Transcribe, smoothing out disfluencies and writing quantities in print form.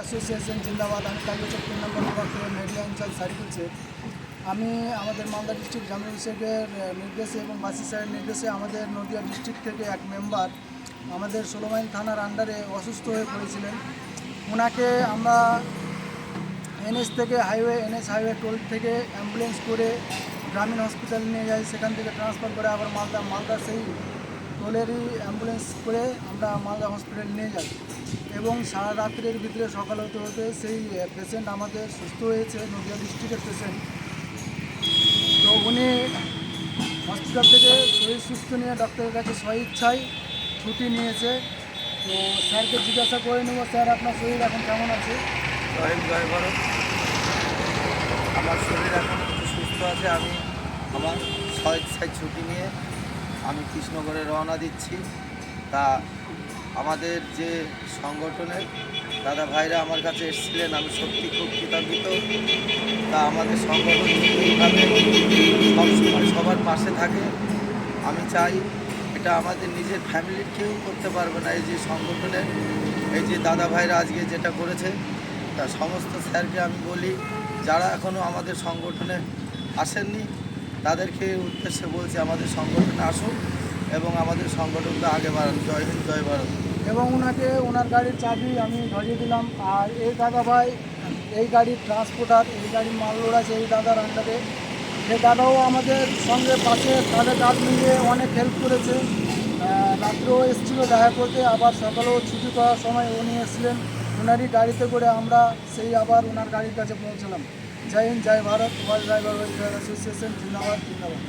Association জিন্দাবাদ। আমি কালীচক 3 নম্বর বিভাগ থেকে মেডিয়া ইনচার্জ সারিকুল শেখ। আমি আমাদের মালদা ডিস্ট্রিক্ট জামিউল শেখের নির্দেশে এবং বাসি স্যারের নির্দেশে আমাদের নদিয়া ডিস্ট্রিক্ট থেকে এক মেম্বার আমাদের 16 মাইল থানার আন্ডারে অসুস্থ হয়ে পড়েছিলেন। ওনাকে আমরা এনএস হাইওয়ে টোল থেকে অ্যাম্বুলেন্স করে গ্রামীণ হসপিটাল নিয়ে যাই, সেখান থেকে ট্রান্সফার করে আবার মালদা সেই টোলেরই অ্যাম্বুলেন্স করে আমরা মালদা হসপিটাল নিয়ে যাই এবং সারা রাত্রের ভিতরে সকাল হতে হতে সেই পেশেন্ট আমাদের সুস্থ হয়েছে, নদিয়া ডিস্ট্রিক্টের পেশেন্ট। তো উনি হসপিটাল থেকে শরীর সুস্থ নিয়ে ডক্টরের কাছে স্বইচ্ছায় ছুটি নিয়েছে। তো স্যারকে জিজ্ঞাসা করে নেব, স্যার আপনার শরীর এখন কেমন আছে? জয় ভারত। আমার শরীর এখন একটু সুস্থ আছে। আমি আমার স্বইচ্ছায় ছুটি নিয়ে আমি কৃষ্ণগড়ে রওনা দিচ্ছি। তা আমাদের যে সংগঠনের দাদা ভাইরা আমার কাছে এসেছিলেন, আমি সত্যি খুব কৃতজ্ঞ। তা আমাদের সংগঠন এইভাবে সবসময় সবার পাশে থাকে। আমি চাই এটা আমাদের নিজের ফ্যামিলির কেউ করতে পারবে না। এই যে সংগঠনের এই যে দাদা ভাইরা আজকে যেটা করেছে, তা সমস্ত স্যারকে আমি বলি, যারা এখনও আমাদের সংগঠনে আসেননি তাদেরকে উদ্দেশ্যে বলছি আমাদের সংগঠনে আসুন এবং আমাদের সংগঠনকে আগে বাড়ান। জয় হিন্দ, জয় ভারত। এবং ওনাকে ওনার গাড়ির চাবি আমি ধরিয়ে দিলাম। আর এই দাদা ভাই এই গাড়ির ট্রান্সপোর্টার, এই গাড়ির মাল লোড আছে এই দাদার আন্ডারে। এই দাদাও আমাদের সঙ্গে পাশে তাদের কাজ মিলিয়ে অনেক হেল্প করেছে। রাত্রেও এসেছিলো দেখা করতে, আবার সকালেও ছুটি করার সময় উনি এসেছিলেন। ওনারই গাড়িতে করে আমরা সেই আবার ওনার গাড়ির কাছে পৌঁছলাম। জয় হিন্দ, জয় Bharat. World driver welfare association জিন্দাবাদ, জিন্দাবাদ।